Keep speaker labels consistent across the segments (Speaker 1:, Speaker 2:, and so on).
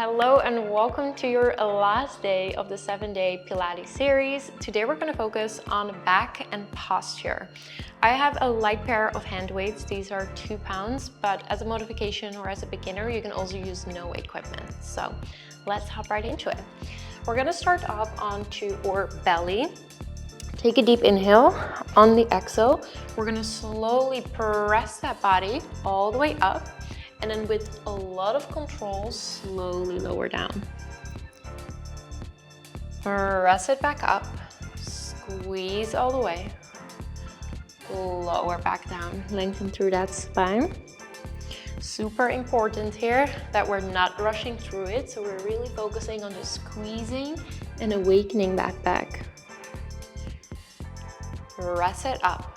Speaker 1: Hello and welcome to your last day of the 7-day Pilates series. Today we're going to focus on back and posture. I have a light pair of hand weights. These are 2 pounds, but as a modification or as a beginner, you can also use no equipment. So let's hop right into it. We're going to start off onto our belly. Take a deep inhale. On the exhale, we're going to slowly press that body all the way up. And then with a lot of control, slowly lower down. Press it back up, squeeze all the way, lower back down, lengthen through that spine. Super important here that we're not rushing through it, so we're really focusing on just squeezing and awakening that back. Press it up.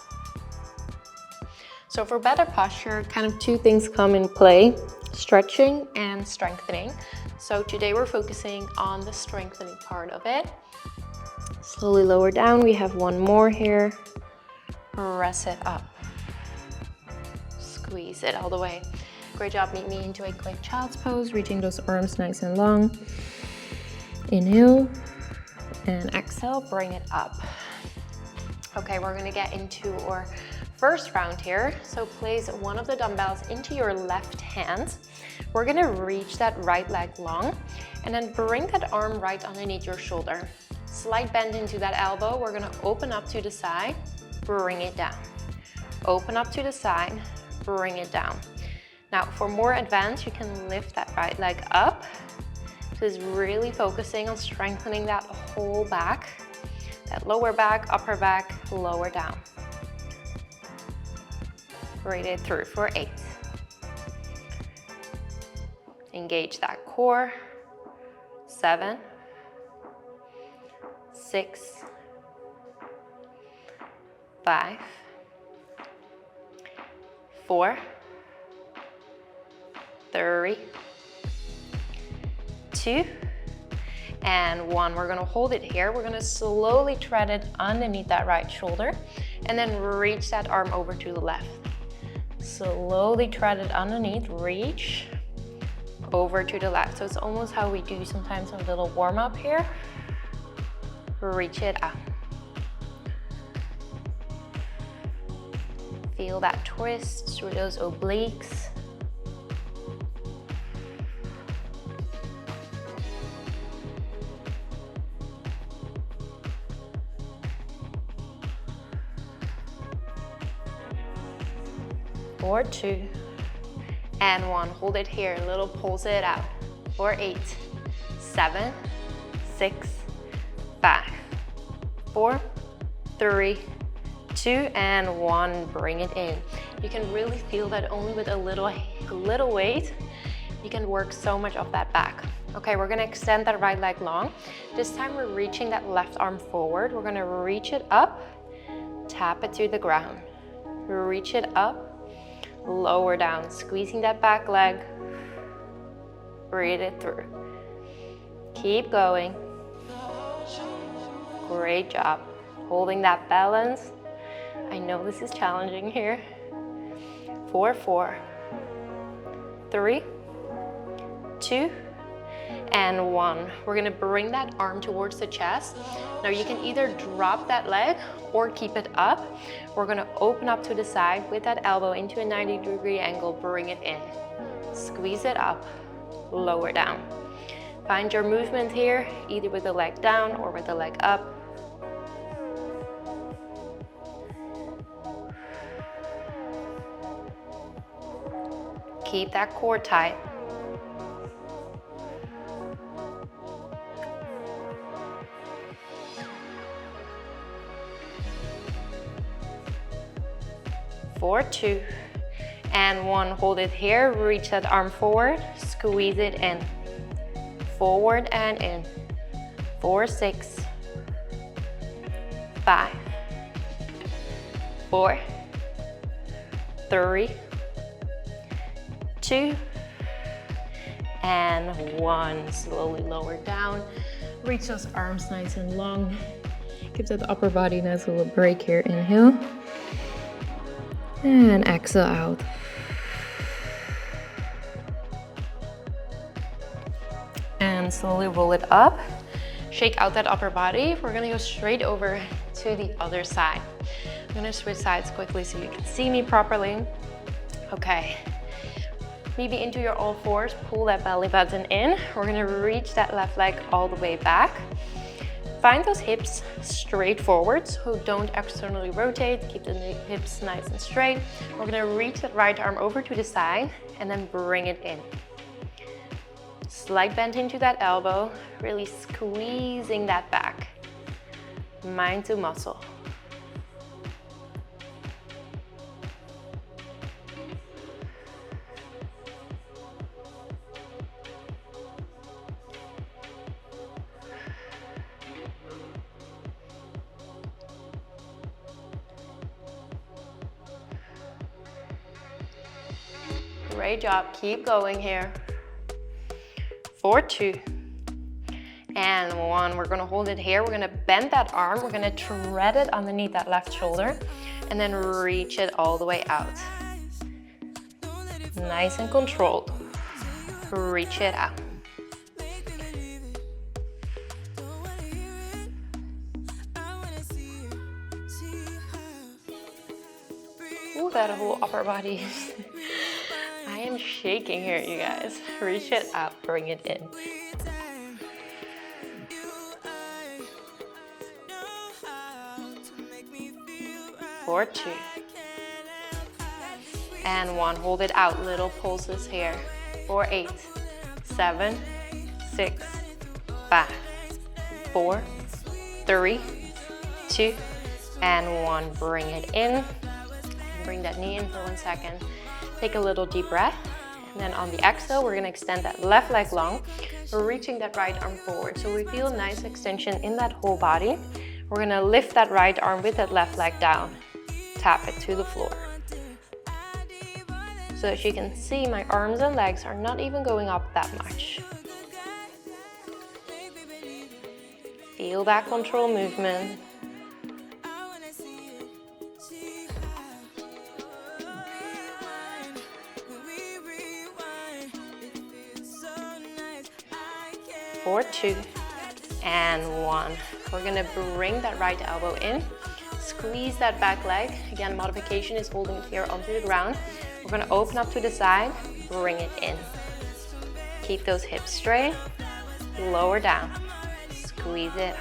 Speaker 1: So for better posture, kind of 2 things come in play, stretching and strengthening. So today we're focusing on the strengthening part of it. Slowly lower down, we have 1 more here. Press it up. Squeeze it all the way. Great job, meet me into a quick child's pose, reaching those arms nice and long. Inhale and exhale, bring it up. Okay, we're gonna get into our first round here. So place one of the dumbbells into your left hand. We're gonna reach that right leg long and then bring that arm right underneath your shoulder. Slight bend into that elbow. We're gonna open up to the side, bring it down. Open up to the side, bring it down. Now for more advanced, you can lift that right leg up. This is really focusing on strengthening that whole back. That lower back, upper back, lower down. Breathe it through for 8. Engage that core. 7, 6, 5, 4, 3, 2, and 1. We're gonna hold it here. We're gonna slowly tread it underneath that right shoulder and then reach that arm over to the left. Slowly tread it underneath, reach over to the left. So it's almost how we do sometimes a little warm up here. Reach it up. Feel that twist through those obliques. For 2 and 1. Hold it here. Little pulse it out. For 8, 7, 6, 5, 4, 3, 2, and 1. Bring it in. You can really feel that only with a little weight, you can work so much of that back. Okay, we're gonna extend that right leg long. This time we're reaching that left arm forward. We're gonna reach it up, tap it to the ground. Reach it up, lower down, squeezing that back leg. Breathe it through. Keep going. Great job. Holding that balance. I know this is challenging here. 4, 4, 3, 2, and 1. We're gonna bring that arm towards the chest. Now you can either drop that leg or keep it up. We're gonna open up to the side with that elbow into a 90-degree angle, bring it in. Squeeze it up, lower down. Find your movement here, either with the leg down or with the leg up. Keep that core tight. For 2 and 1. Hold it here. Reach that arm forward. Squeeze it in. Forward and in. 4, 6, 5, 4, 3, 2, and 1. Slowly lower down. Reach those arms nice and long. Give that upper body a nice little break here. Inhale. And exhale out. and slowly roll it up. Shake out that upper body. We're gonna go straight over to the other side. I'm gonna switch sides quickly so you can see me properly. Okay, maybe into your all fours, pull that belly button in. We're gonna reach that left leg all the way back. Find those hips straight forward, so don't externally rotate. Keep the hips nice and straight. We're gonna reach that right arm over to the side and then bring it in. Slight bend into that elbow, really squeezing that back. Mind to muscle. Great job, keep going here. 4, 2, and 1. We're gonna hold it here. We're gonna bend that arm. We're gonna tread it underneath that left shoulder and then reach it all the way out. Nice and controlled. Reach it out. Ooh, that whole upper body. I am shaking here, you guys. Reach it out, bring it in. Four, 2, and 1. Hold it out, little pulses here. 4, 8, 7, 6, 5, 4, 3, 2, and 1. Bring it in. Bring that knee in for 1 second. Take a little deep breath. And then on the exhale, we're gonna extend that left leg long. We're reaching that right arm forward. So we feel a nice extension in that whole body. We're gonna lift that right arm with that left leg down. Tap it to the floor. So as you can see, my arms and legs are not even going up that much. Feel that control movement. Four, 2, and 1. We're gonna bring that right elbow in, squeeze that back leg. Again, modification is holding it here onto the ground. We're gonna open up to the side, bring it in. Keep those hips straight, lower down, squeeze it.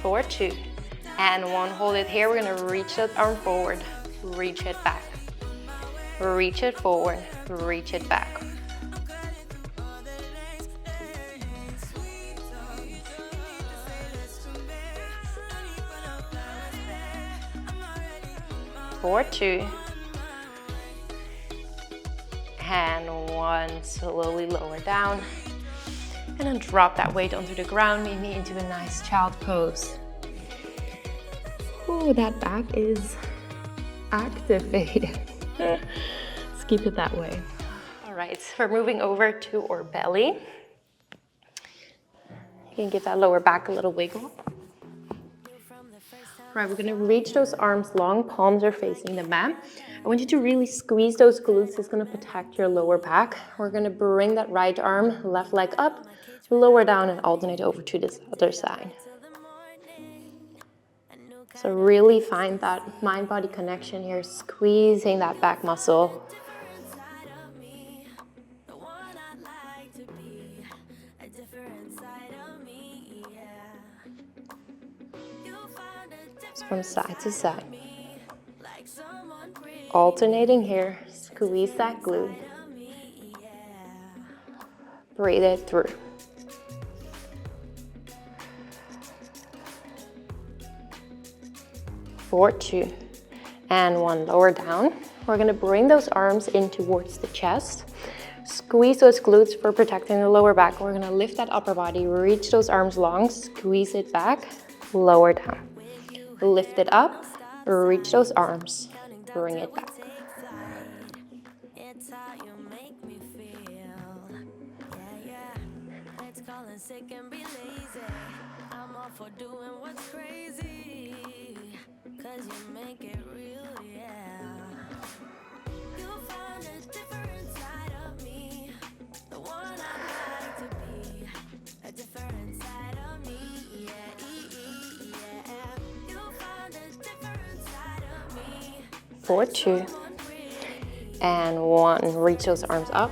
Speaker 1: 4, 2, and 1. Hold it here. We're gonna reach that arm forward, reach it back. Reach it forward, reach it back. Four, 2, and 1. Slowly lower down. And then drop that weight onto the ground, maybe into a nice child pose. Ooh, that back is activated. Let's keep it that way. All right, we're moving over to our belly. You can give that lower back a little wiggle. All right, we're gonna reach those arms long, palms are facing the mat. I want you to really squeeze those glutes. It's gonna protect your lower back. We're gonna bring that right arm, left leg up, lower down and alternate over to this other side. So really find that mind-body connection here, squeezing that back muscle. From side to side. Alternating here, squeeze that glute. Breathe it through. 4, 2, and 1. Lower down. We're gonna bring those arms in towards the chest. Squeeze those glutes for protecting the lower back. We're gonna lift that upper body, reach those arms long, squeeze it back, lower down. Lift it up, reach those arms, bring it back.
Speaker 2: sick and be lazy. I'm all for doing what's crazy, 'cause you make it real, yeah. You'll find a different side of me, the one I'd like to be, a different side of me, yeah, yeah. You'll find a different side of me.
Speaker 1: 4, 2, and 1. Reach those arms up.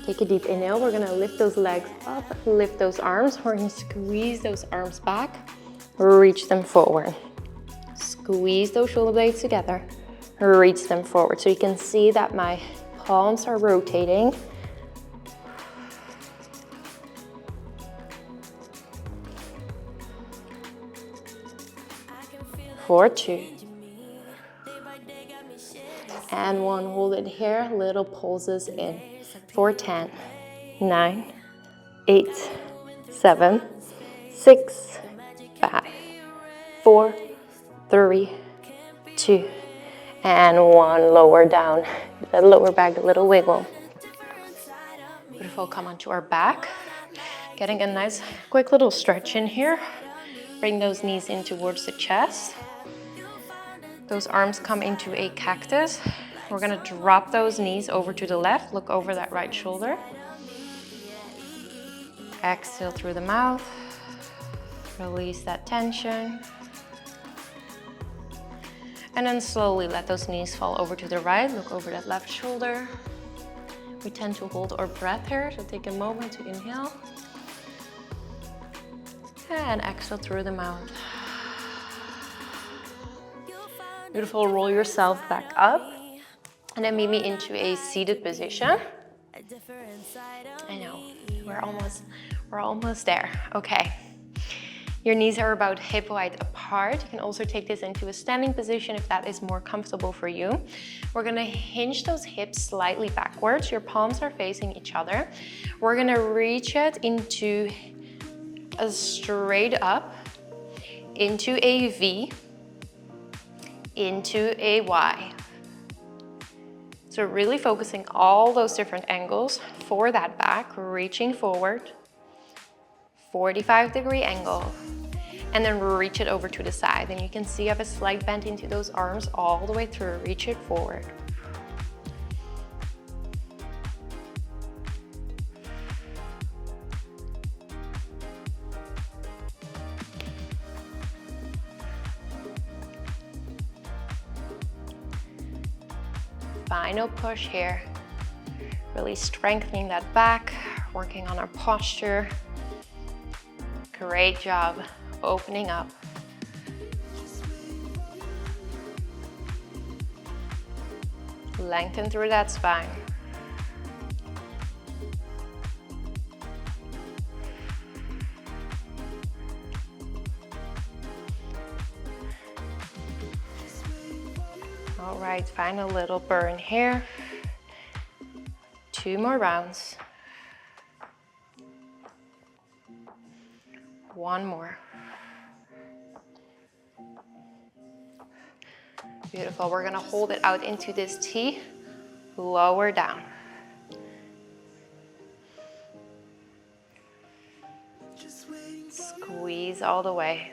Speaker 1: Take a deep inhale. We're gonna lift those legs up, lift those arms. We're gonna squeeze those arms back, reach them forward. Squeeze those shoulder blades together, reach them forward. So you can see that my palms are rotating. Four, 2, and 1. Hold it here. Little pulses in. 4, 10, 9, 8, 7, 6, 5, 4, 3, 2, and 1. Lower down. The lower back, a little wiggle. Beautiful. Come onto our back. Getting a nice, quick little stretch in here. Bring those knees in towards the chest. Those arms come into a cactus. We're gonna drop those knees over to the left. Look over that right shoulder. Exhale through the mouth. Release that tension. And then slowly let those knees fall over to the right. Look over that left shoulder. We tend to hold our breath here, so take a moment to inhale. And exhale through the mouth. Beautiful. Roll yourself back up. And then meet me into a seated position. I know, we're almost there. Okay. Your knees are about hip width apart. You can also take this into a standing position if that is more comfortable for you. We're gonna hinge those hips slightly backwards. Your palms are facing each other. We're gonna reach it into a straight up, into a V, into a Y. So really focusing all those different angles for that back, reaching forward, 45-degree angle, and then reach it over to the side. And you can see I have a slight bend into those arms all the way through, reach it forward. Final push here, really strengthening that back, working on our posture. Great job, opening up. Lengthen through that spine. All right, final little burn here. 2 more rounds. 1 more. Beautiful. We're gonna hold it out into this T, lower down. Squeeze all the way.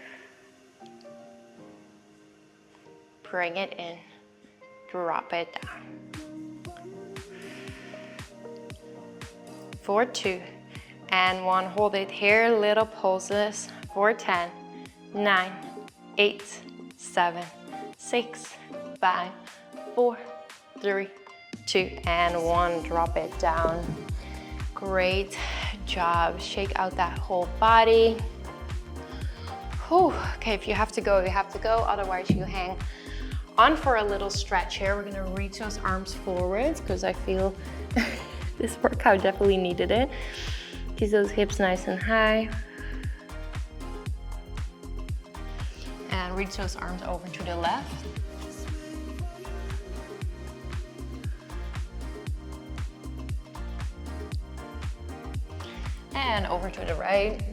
Speaker 1: Bring it in. Drop it down. 4, 2, and 1. Hold it here, little pulses. 4, 10, 9, 8, 7, 6, 5, 4, 3, 2, and 1. Drop it down. Great job. Shake out that whole body. Whew. Okay, if you have to go, you have to go. Otherwise, you hang on for a little stretch here. We're gonna reach those arms forwards because I feel this workout definitely needed it. Keep those hips nice and high. And reach those arms over to the left. And over to the right.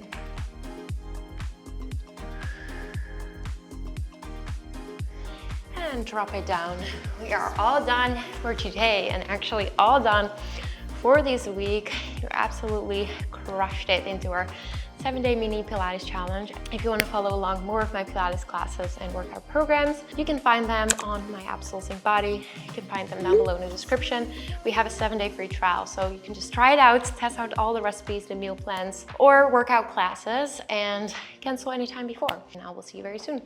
Speaker 1: And drop it down. We are all done for today and actually all done for this week. You absolutely crushed it into our 7-day mini Pilates challenge. If you want to follow along more of my Pilates classes and workout programs, you can find them on my app Soul Sync Body. You can find them down below in the description. We have a 7-day free trial, so you can just try it out, test out all the recipes, the meal plans, or workout classes, and cancel anytime before. And I will see you very soon.